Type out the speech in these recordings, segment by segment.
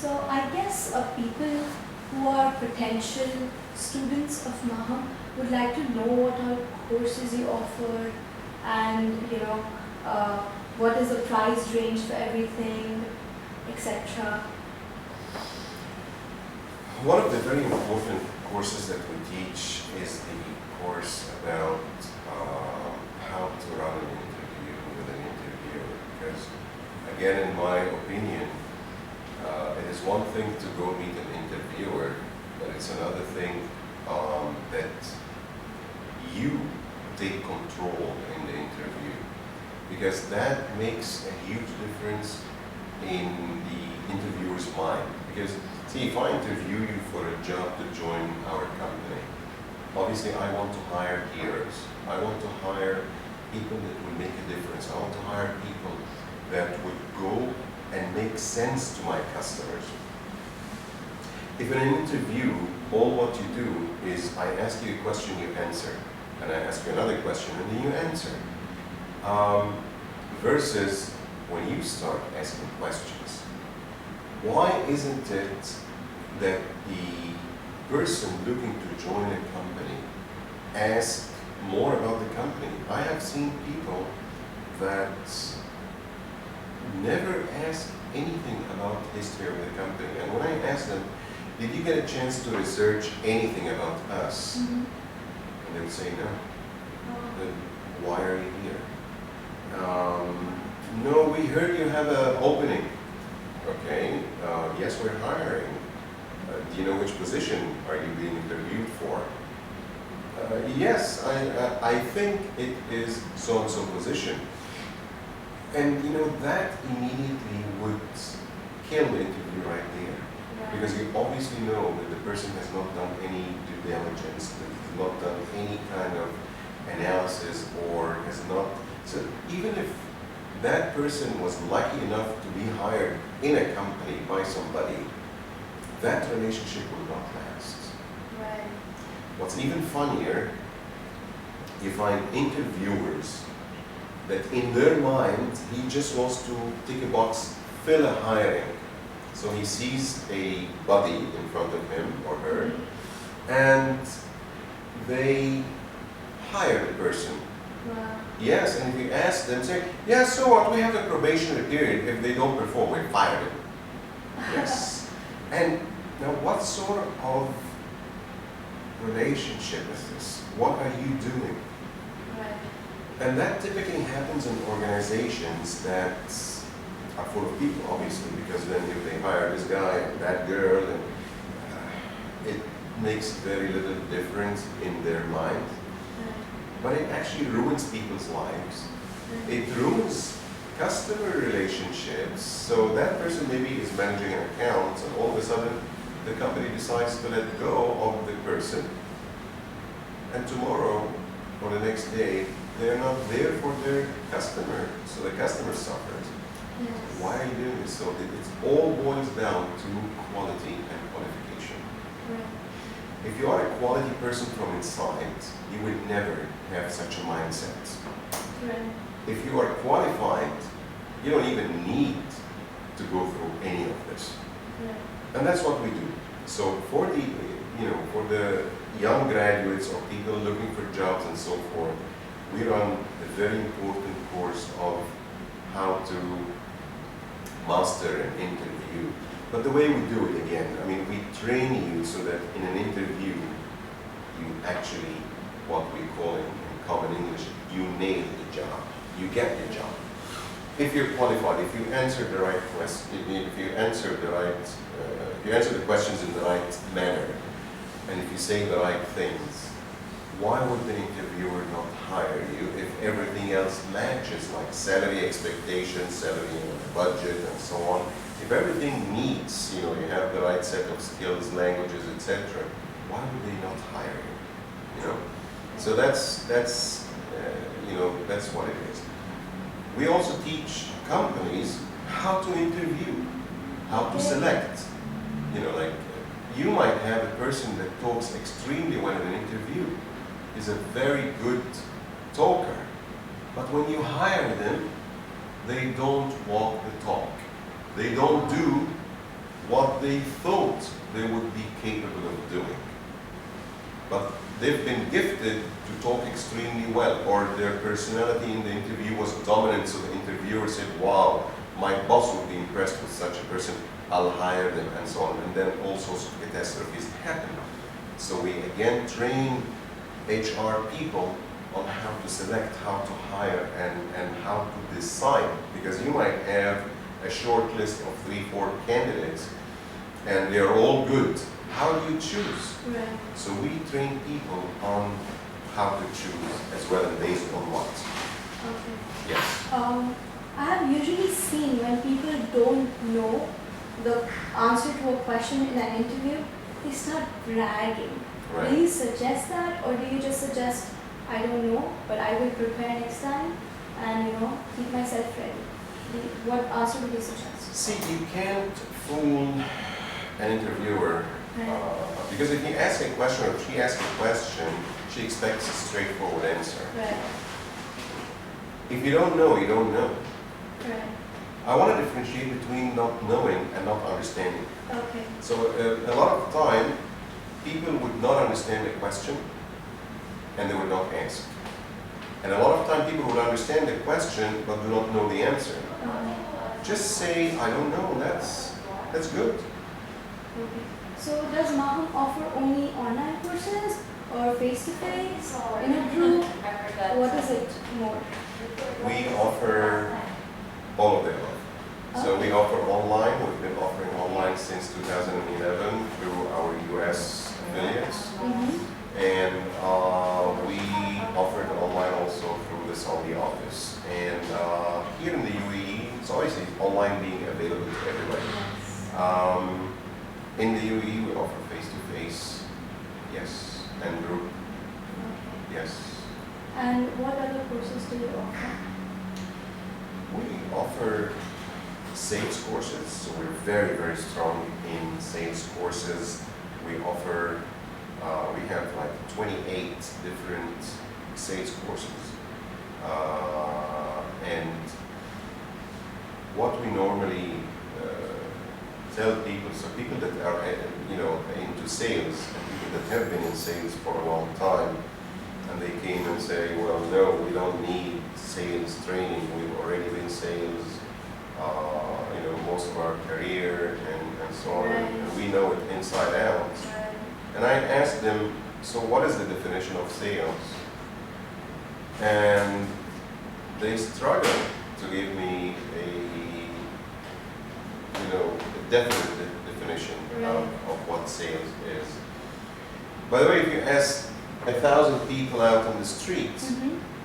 So I guess people who are potential students of MAHAM would like to know what all courses you offer, and uh, what is the price range for everything, etc. One of the very important courses that we teach is the course about how to run an interview with an interviewer. Because, again, in my opinion, it is one thing to go meet an interviewer, but it's another thing that you take control in the interview, because that makes a huge difference in the interviewer's mind. Because, see, if I interview you for a job to join our company, obviously I want to hire heroes. I want to hire people that will make a difference. I want to hire people that would go and make sense to my customers. If in an interview, all what you do is I ask you a question, you answer, and I ask you another question, and then you answer. Versus when you start asking questions, why isn't it that the person looking to join a company asks more about the company? I have seen people that never ask anything about the history of the company. And when I ask them, did you get a chance to research anything about us? Mm-hmm. And they would say no. Then why are you here? No, we heard you have an opening. Okay, yes, we're hiring. Do you know which position are you being interviewed for? Yes, I think it is so-and-so position. And that immediately would kill the interview right there. Yeah. Because you obviously know that the person has not done any due diligence, that has not done any kind of analysis, or has not. So even if that person was lucky enough to be hired in a company by somebody, that relationship will not last. Right. What's even funnier, you find interviewers that in their mind, he just wants to tick a box, fill a hiring. So he sees a buddy in front of him or her, and they hire the person. Wow. Yes, and if you ask them, say, yeah, so what, we have a probationary period. If they don't perform, we fire them. Yes. And now what sort of relationship is this? What are you doing? Right. And that typically happens in organizations that are full of people, obviously, because then if they hire this guy and that girl, and it makes very little difference in their mind. But it actually ruins people's lives. It ruins customer relationships. So that person maybe is managing an account, and all of a sudden the company decides to let go of the person. And tomorrow or the next day, they're not there for their customer. So the customer suffers. Yes. Why are you doing this? So it all boils down to quality and qualification. Right. If you are a quality person from inside, you would never have such a mindset. Right. If you are qualified, you don't even need to go through any of this. Right. And that's what we do. So for the, for the young graduates or people looking for jobs and so forth, we run a very important course of how to master an interview. But the way we do it, again, I mean, we train you so that in an interview, you actually, what we call in common English, you nail the job. You get the job. If you're qualified, if you answer the right question, if you answer the questions in the right manner, and if you say the right things, why would the interviewer not hire you if everything else matches, like salary expectations, salary budget, and so on? If everything meets, you have the right set of skills, languages, etc., why would they not hire you? So that's what it is. We also teach companies how to interview, how to select. Like you might have a person that talks extremely well in an interview, is a very good talker, but when you hire them, they don't walk the talk. They don't do what they thought they would be capable of doing. But they've been gifted to talk extremely well, or their personality in the interview was dominant, so the interviewer said, wow, my boss would be impressed with such a person, I'll hire them, and so on. And then all sorts of catastrophes happen. So we again train HR people on how to select, how to hire, and how to decide. Because you might have a short list of 3-4 candidates, and they're all good. How do you choose? Right. So we train people on how to choose as well, and based on what. Okay. Yes. I have usually seen when people don't know the answer to a question in an interview, they start bragging. Right. Do you suggest that, or do you just suggest, I don't know, but I will prepare next time and keep myself ready? What answer would you suggest? See, you can't fool an interviewer because if you ask a question or she asks a question, she expects a straightforward answer. Right. If you don't know, you don't know. Right. I want to differentiate between not knowing and not understanding. Okay. So a lot of time, people would not understand a question and they would not ask. And a lot of time, people would understand the question but do not know the answer. Just say, I don't know, that's good. Okay. So does MAHAM offer only online courses or face-to-face, in a group? What is it more? We offer all of the above. So we offer online. We've been offering online since 2011 through our US affiliates. And we offered online also through the Saudi office. And here in the UAE, it's always online being available to everybody. In the UAE, we offer face-to-face, yes, and group, yes. And what other courses do you offer? We offer sales courses, so we're very, very strong in sales courses. We offer, we have like 28 different sales courses. And what we normally tell people, so people that are into sales and people that have been in sales for a long time, and they came and say, well, no, we don't need sales training. We've already been sales, most of our career and so on. Right. And we know it inside out. Right. And I asked them, so what is the definition of sales? And they struggled to give me a definite definition of what sales is. By the way, if you ask 1,000 people out on the streets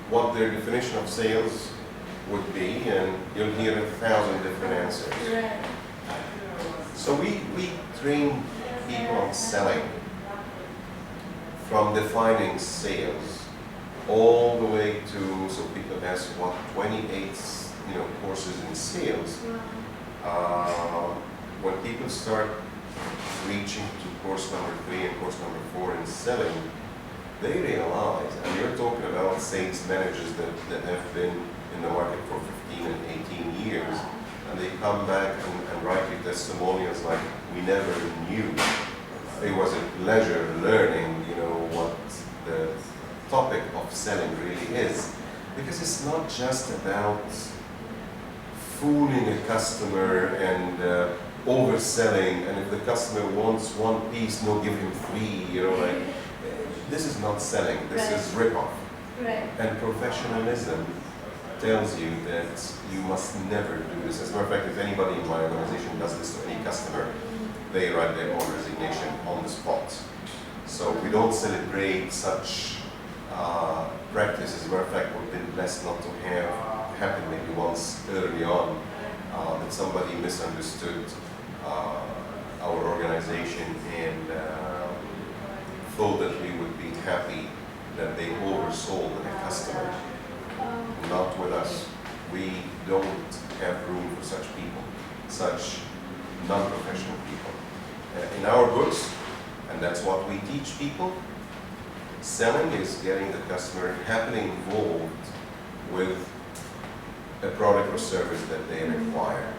what their definition of sales would be, and you'll hear 1,000 different answers. Right. So we train people on selling, from defining sales all the way to, so people ask what 28 courses in sales. When people start reaching to course number 3 and course number 4 in selling, they realize, and you're talking about sales managers that have been in the market for 15 and 18 years, and they come back and write you testimonials like, we never knew. It was a pleasure learning, what the topic of selling really is. Because it's not just about fooling a customer and overselling, and if the customer wants one piece, no, give him 3, this is not selling, this is rip-off. Right. And professionalism tells you that you must never do this. As a matter of fact, if anybody in my organization does this to any customer, they write their own resignation on the spot. So we don't celebrate such practice. As a matter of fact, we've been blessed not to have happen maybe once early on that somebody misunderstood our organization and thought that we would be happy that they oversold a customer. Not with us. We don't have room for such people, such non-professional people. In our books, and that's what we teach people, selling is getting the customer happily involved with a product or service that they require.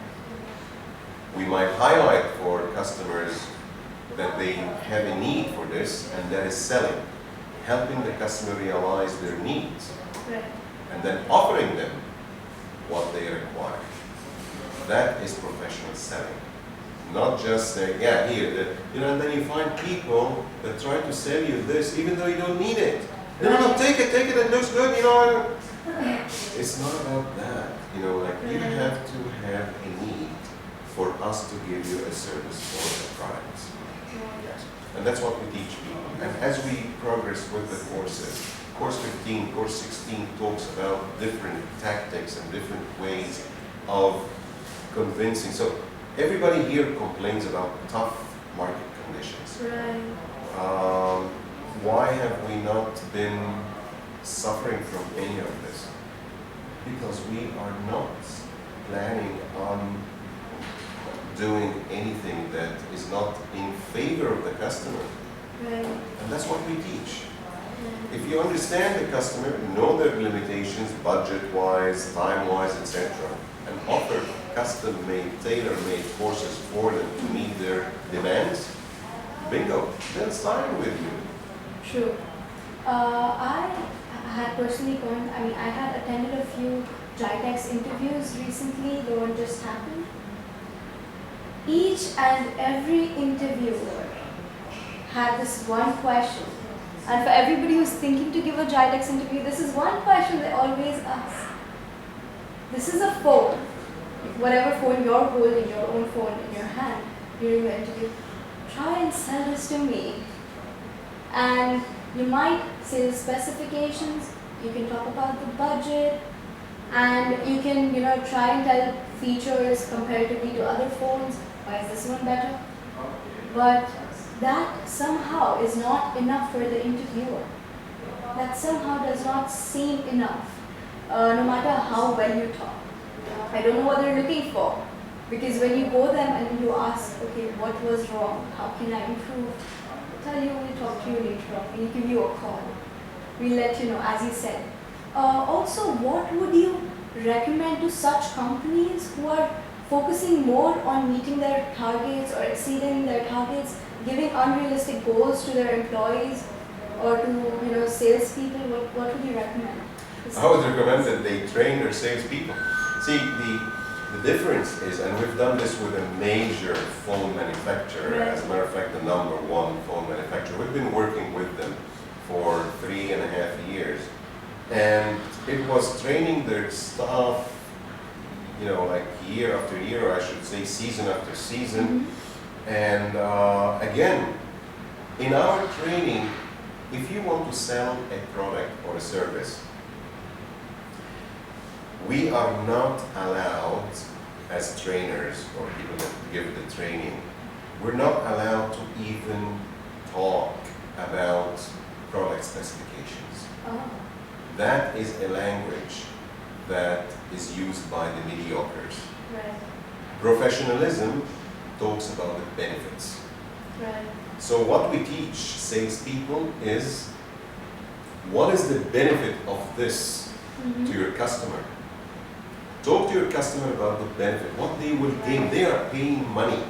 We might highlight for customers that they have a need for this, and that is selling. Helping the customer realize their needs, Right. and then offering them what they require. That is professional selling. Not just saying, yeah, here, and then you find people that try to sell you this even though you don't need it. No, take it, it looks good, It's not about that, like you have to have a need for us to give you a service or a product. Yes. And that's what we teach people. And as we progress with the courses, course 15, course 16 talks about different tactics and different ways of convincing. So everybody here complains about tough market conditions. Right. Why have we not been suffering from any of this? Because we are not planning on doing anything that is not in favor of the customer. Right. And that's what we teach. If you understand the customer, know their limitations, budget-wise, time-wise, etc., and offer custom-made, tailor-made courses for them to meet their demands, bingo, they'll sign with you. True. I had personally I had attended a few GITEX interviews recently, the one just happened. Each and every interviewer had this one question. And for everybody who's thinking to give a GITEX interview, this is one question they always ask. This is a phone. Whatever phone you're holding, your own phone in your hand during the interview, try and sell this to me. And you might say the specifications, you can talk about the budget, and you can, try and tell features comparatively to other phones. Why is this one better? But that somehow is not enough for the interviewer. That somehow does not seem enough, no matter how well you talk. I don't know what they're looking for. Because when you go them and you ask, okay, what was wrong? How can I improve? They'll tell you, we'll talk to you later on. We'll give you a call. We'll let you know, as you said. Also, what would you recommend to such companies who are focusing more on meeting their targets or exceeding their targets, giving unrealistic goals to their employees or to salespeople? What would you recommend? I would recommend that they train their salespeople. See, the difference is, and we've done this with a major phone manufacturer, right. As a matter of fact, the #1 phone manufacturer. We've been working with them for 3.5 years. And it was training their staff, like year after year, or I should say season after season. Mm-hmm. And again, in our training, if you want to sell a product or a service, we are not allowed, as trainers or people that give the training, we're not allowed to even talk about product specifications. Oh. That is a language that is used by the mediocres. Right. Professionalism talks about the benefits. Right. So what we teach salespeople is, what is the benefit of this Mm-hmm. to your customer? Talk to your customer about the benefit, what they will gain. They are paying money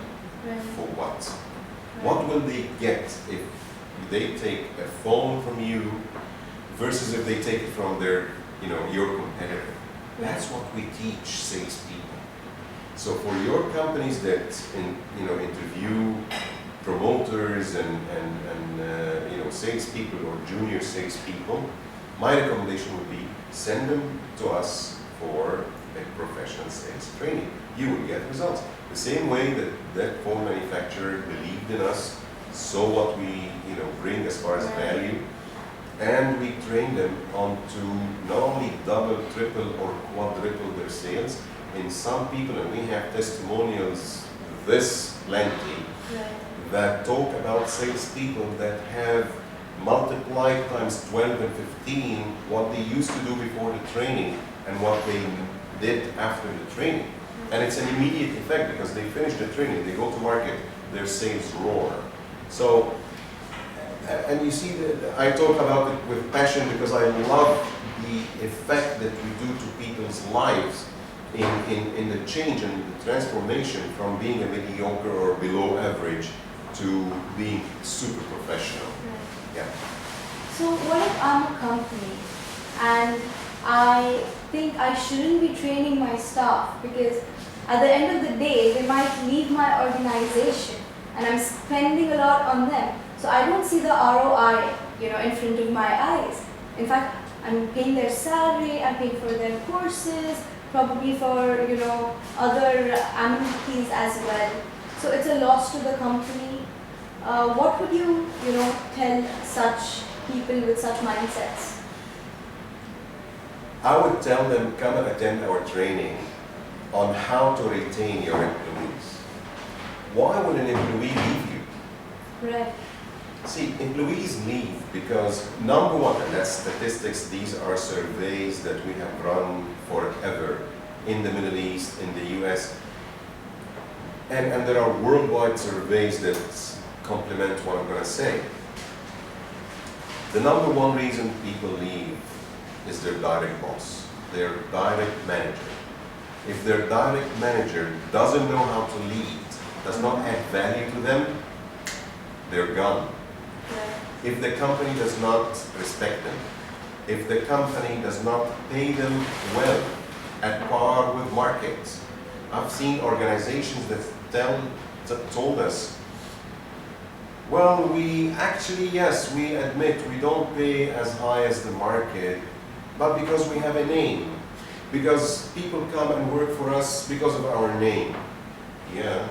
Right. for what? Right. What will they get if they take a phone from you versus if they take it from their, your competitor? That's what we teach salespeople. So for your companies that interview promoters and salespeople or junior salespeople, my recommendation would be send them to us for a professional sales training. You will get results. The same way that phone manufacturer believed in us, saw what we bring as far as value, and we train them on to not only double, triple, or quadruple their sales. In some people, and we have testimonials this plenty, Right. that talk about salespeople that have multiplied times 12 and 15 what they used to do before the training and what they did after the training. And it's an immediate effect because they finish the training, they go to market, their sales roar. So, and you see, I talk about it with passion because I love the effect that we do to people's lives in the change and the transformation from being a mediocre or below average to being super professional. Right. Yeah. So what if I'm a company and I think I shouldn't be training my staff because at the end of the day they might leave my organization and I'm spending a lot on them. So I don't see the ROI, in front of my eyes. In fact, I'm paying their salary, I'm paying for their courses, probably for, other amenities as well. So it's a loss to the company. What would you, tell such people with such mindsets? I would tell them, come and attend our training on how to retain your employees. Why would an employee leave you? Right. See, employees leave because, number one, and that's statistics, these are surveys that we have run forever in the Middle East, in the US, and there are worldwide surveys that complement what I'm going to say. The number one reason people leave is their direct boss, their direct manager. If their direct manager doesn't know how to lead, does not add value to them, they're gone. If the company does not respect them, if the company does not pay them well, at par with markets. I've seen organizations that told us, well, we actually, yes, we admit we don't pay as high as the market, but because we have a name, because people come and work for us because of our name. Yeah,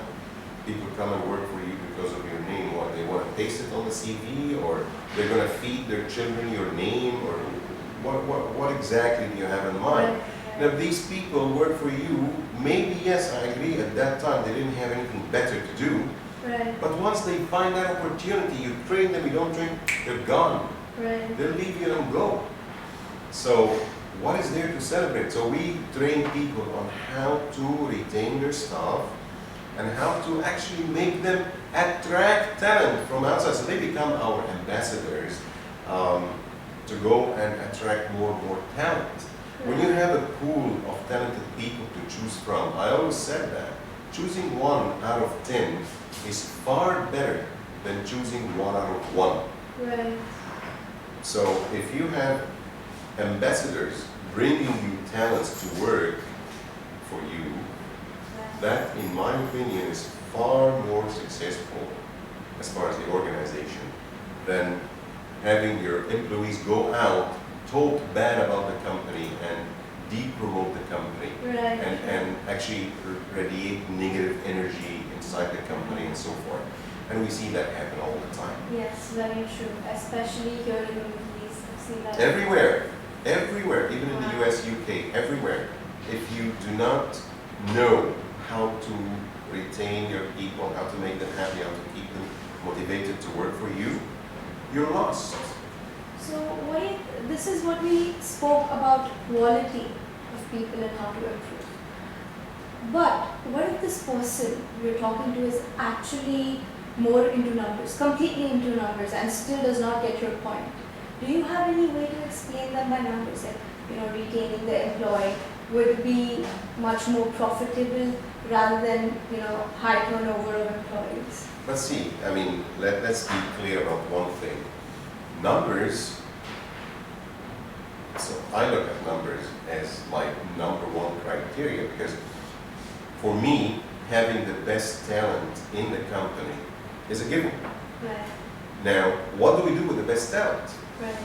people come and work for you because of your name. What, they want to paste it on the CV, or they're going to feed their children your name, or what exactly do you have in mind? Now, if these people work for you, maybe, yes, I agree, at that time they didn't have anything better to do. Right. But once they find that opportunity, you train them, you don't train, they're gone. Right. They'll leave you and go. So, what is there to celebrate? So we train people on how to retain their staff and how to actually make them attract talent from outside. So they become our ambassadors to go and attract more and more talent. When you have a pool of talented people to choose from, I always said that, choosing 1 out of 10 is far better than choosing 1 out of 1. Right. So if you have ambassadors bringing you talents to work for you, that, in my opinion, is far more successful as far as the organization than having your employees go out, talk bad about the company and de-promote the company, Right. and actually radiate negative energy inside the company and so forth. And we see that happen all the time. Yes, very true. Especially here in the Middle East, I've seen that. Everywhere, even in the US, UK, everywhere. If you do not know how to retain your people, how to make them happy, how to keep them motivated to work for you, you're lost. So this is what we spoke about, quality of people and how to improve. But what if this person we're talking to is actually more into numbers, completely into numbers, and still does not get your point? Do you have any way to explain them by numbers? Like, retaining the employee would be much more profitable rather than, high turnover of employees. But see, I mean, let's be clear about one thing. Numbers, so I look at numbers as my number one criteria, because for me, having the best talent in the company is a given. Right. Now, what do we do with the best talent? Right.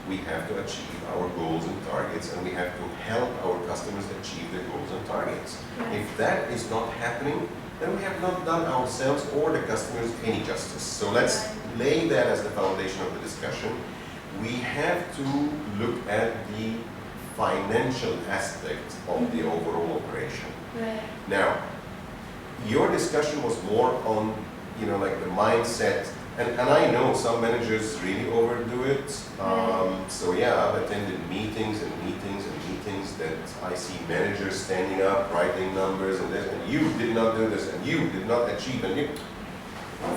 We have to achieve our goals and targets, and we have to help our customers achieve their goals and targets. Right. If that is not happening, then we have not done ourselves or the customers any justice. So let's lay that as the foundation of the discussion. We have to look at the financial aspect of the overall operation. Right. Now, your discussion was more on, like the mindset, and I know some managers really overdo it. So yeah, I've attended meetings and meetings and meetings that I see managers standing up, writing numbers and this, and you did not do this, and you did not achieve, and you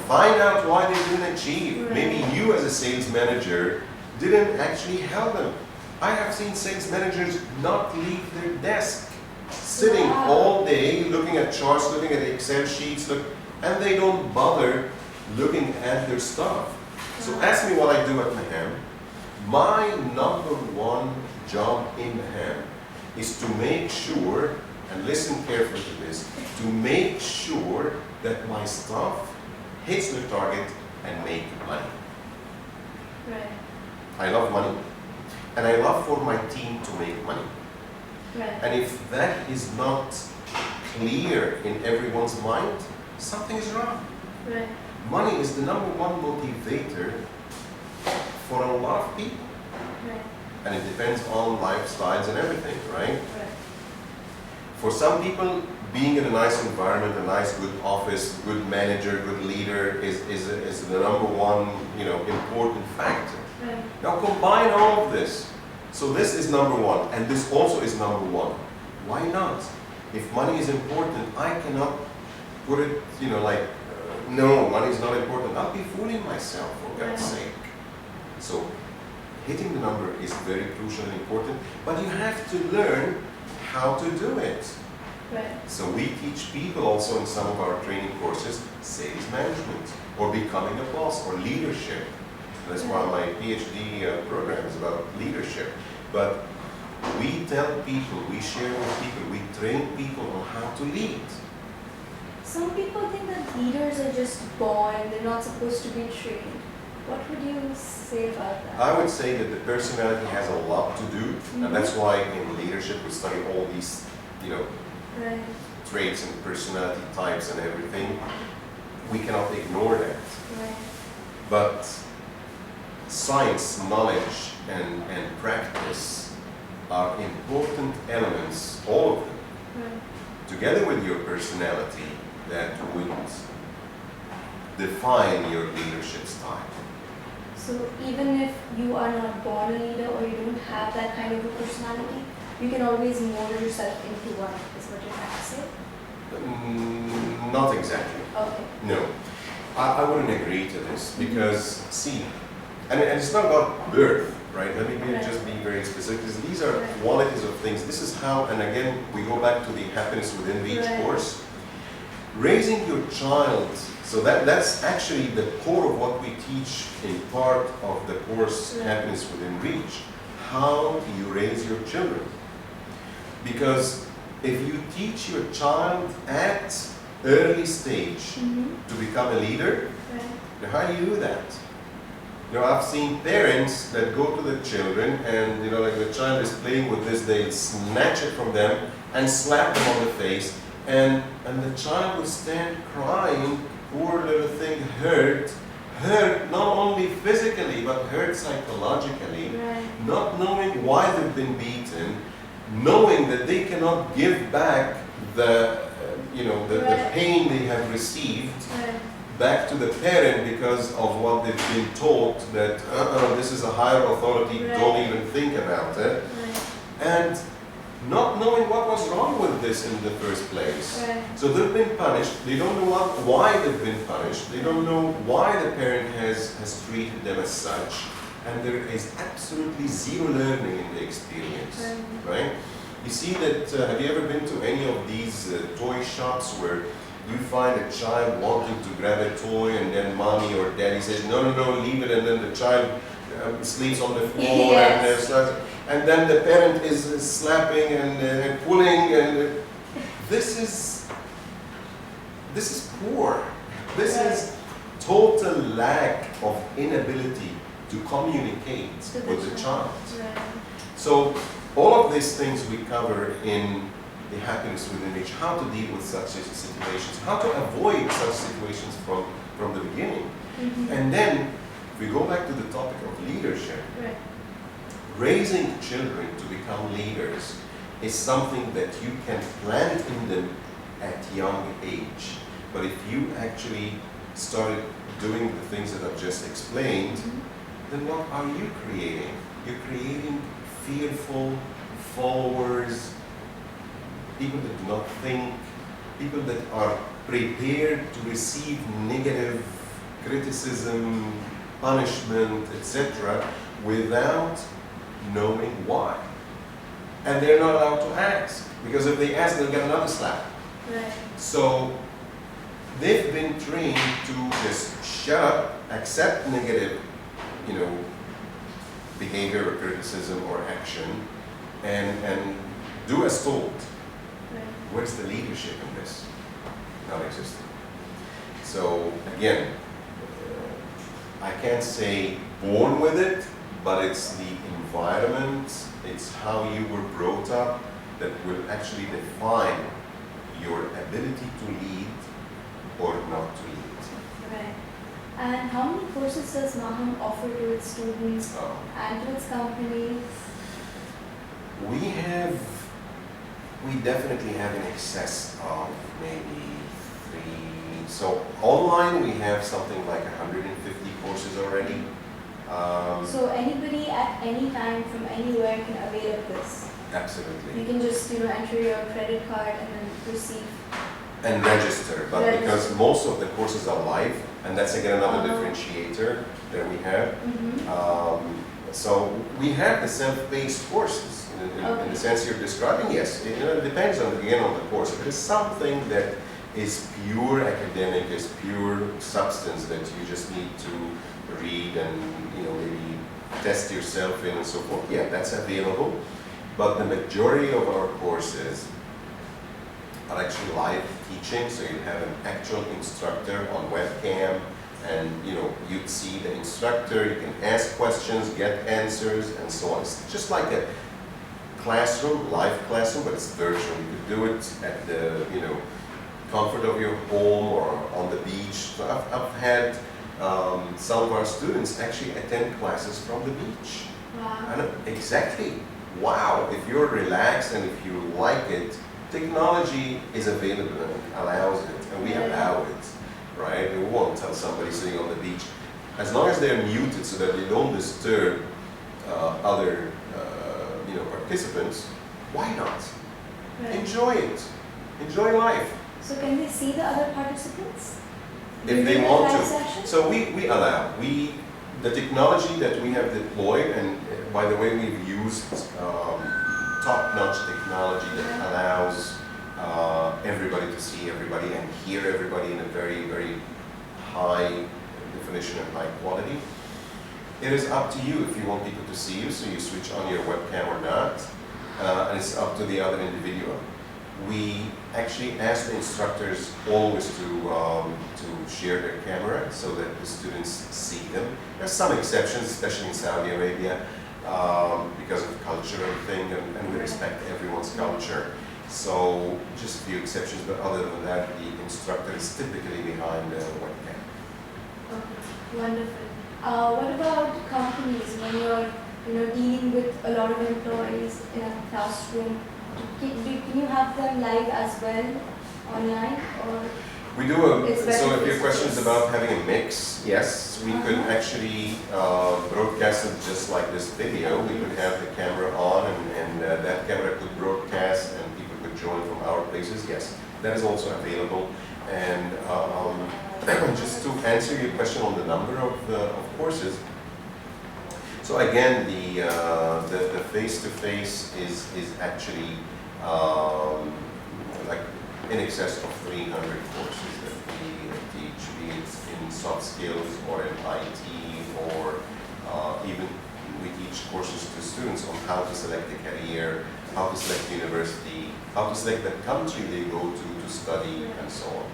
find out why they didn't achieve. Right. Maybe you as a sales manager didn't actually help them. I have seen sales managers not leave their desk sitting Wow. all day looking at charts, looking at Excel sheets, and they don't bother looking at their stuff. So ask me what I do at MAHAM. My number one job in MAHAM is to make sure, and listen carefully to this, to make sure that my staff hits their target and make money. Right. I love money, and I love for my team to make money. Right. And if that is not clear in everyone's mind, something is wrong. Right. Money is the number one motivator for a lot of people. Right. And it depends on lifestyles and everything, right? Right. For some people, being in a nice environment, a nice good office, good manager, good leader is the number one, important factor. Right. Now combine all of this. So this is number one, and this also is number one. Why not? If money is important, I cannot put it, no, money is not important. I'll be fooling myself, for God's sake. So hitting the number is very crucial and important, but you have to learn how to do it. Right. So we teach people also in some of our training courses, sales management, or becoming a boss, or leadership. That's why my PhD program is about leadership. But we tell people, we share with people, we train people on how to lead. Some people think that leaders are just born, they're not supposed to be trained. What would you say about that? I would say that the personality has a lot to do, and that's why in leadership we study all these, Right. traits and personality types and everything. We cannot ignore that. Right. But science, knowledge, and practice are important elements, all of them, Right. together with your personality, that would define your leadership style. So even if you are not born a leader or you don't have that kind of a personality, you can always mold yourself into one, is what you're trying to say? Not exactly. Okay. No. I wouldn't agree to this because, see, and it's not about birth, right? Let me just be very specific, because these are qualities of things. This is how, and again, we go back to the happiness within reach course. Raising your child, so that's actually the core of what we teach in part of the course, Happiness Within Reach, how you raise your children. Because if you teach your child at early stage to become a leader, then how do you do that? I've seen parents that go to the children and, like the child is playing with this, they'll snatch it from them and slap them on the face, and the child will stand crying, poor little thing, hurt not only physically, but hurt psychologically, not knowing why they've been beaten, knowing that they cannot give back the pain they have received back to the parent because of what they've been taught, that this is a higher authority, don't even think about it, and not knowing what was wrong with this in the first place. So they've been punished, they don't know why they've been punished, they don't know why the parent has treated them as such, and there is absolutely zero learning in the experience, right? You see that, have you ever been to any of these toy shops where you find a child wanting to grab a toy and then mommy or daddy says, no, leave it, and then the child sleeps on the floor and then the parent is slapping and pulling, and this is poor. This is total lack of inability to communicate with the child. So all of these things we cover in the Happiness Within Reach, how to deal with such situations, how to avoid such situations from the beginning. And then, if we go back to the topic of leadership, raising children to become leaders is something that you can plant in them at young age. But if you actually started doing the things that I've just explained, then what are you creating? You're creating fearful followers, people that do not think, people that are prepared to receive negative criticism, punishment, etc., without knowing why. and they're not allowed to ask, because if they ask, they'll get another slap. Right. So they've been trained to just shut up, accept negative, behavior or criticism or action, and do as told. Right. Where's the leadership in this? Non-existent. So again, I can't say born with it, but it's the environment, it's how you were brought up that will actually define your ability to lead or not to lead. Right. And how many courses does MAHAM offer to its students and to its companies? We definitely have in excess of maybe 3. So online we have something like 150 courses already. So anybody at any time from anywhere can avail of this. Absolutely. You can just enter your credit card and then receive. And register, but because most of the courses are live, and that's again another differentiator that we have. So we have the self-paced courses in the sense you're describing. Yes, it depends on the course. If it is something that is pure academic, is pure substance that you just need to read and maybe test yourself in and so forth, yeah, that's available. But the majority of our courses are actually live teaching, so you have an actual instructor on webcam, and you'd see the instructor, you can ask questions, get answers, and so on. It's just like a classroom, live classroom, but it's virtual. You could do it at the comfort of your home or on the beach. So I've had some of our students actually attend classes from the beach. Wow. And exactly, wow, if you're relaxed and if you like it, technology is available and allows it, and we allow it, right? We won't tell somebody sitting on the beach, as long as they're muted so that they don't disturb other participants, why not? Right. Enjoy it. Enjoy life. So can they see the other participants? If they want live to. session? So we allow. The technology that we have deployed, and by the way, we've used top-notch technology that allows everybody to see everybody and hear everybody in a very, very high definition and high quality. It is up to you if you want people to see you, so you switch on your webcam or not, and it's up to the other individual. We actually ask the instructors always to share their camera so that the students see them. There's some exceptions, especially in Saudi Arabia, because of cultural thing, and we respect everyone's culture. So just a few exceptions, but other than that, the instructor is typically behind the webcam. Okay, wonderful. What about companies when you're dealing with a lot of employees in a classroom? Can you have them live as well online, or? We do so if your question is about having a mix, yes, we could actually broadcast it just like this video. We could have the camera on, and that camera could broadcast and people could join from our places. Yes, that is also available. And just to answer your question on the number of courses, so again, the face-to-face is actually like in excess of 300 courses that we teach, be it in soft skills or in IT, or even we teach courses to students on how to select a career, how to select university, how to select the country they go to study, and so on.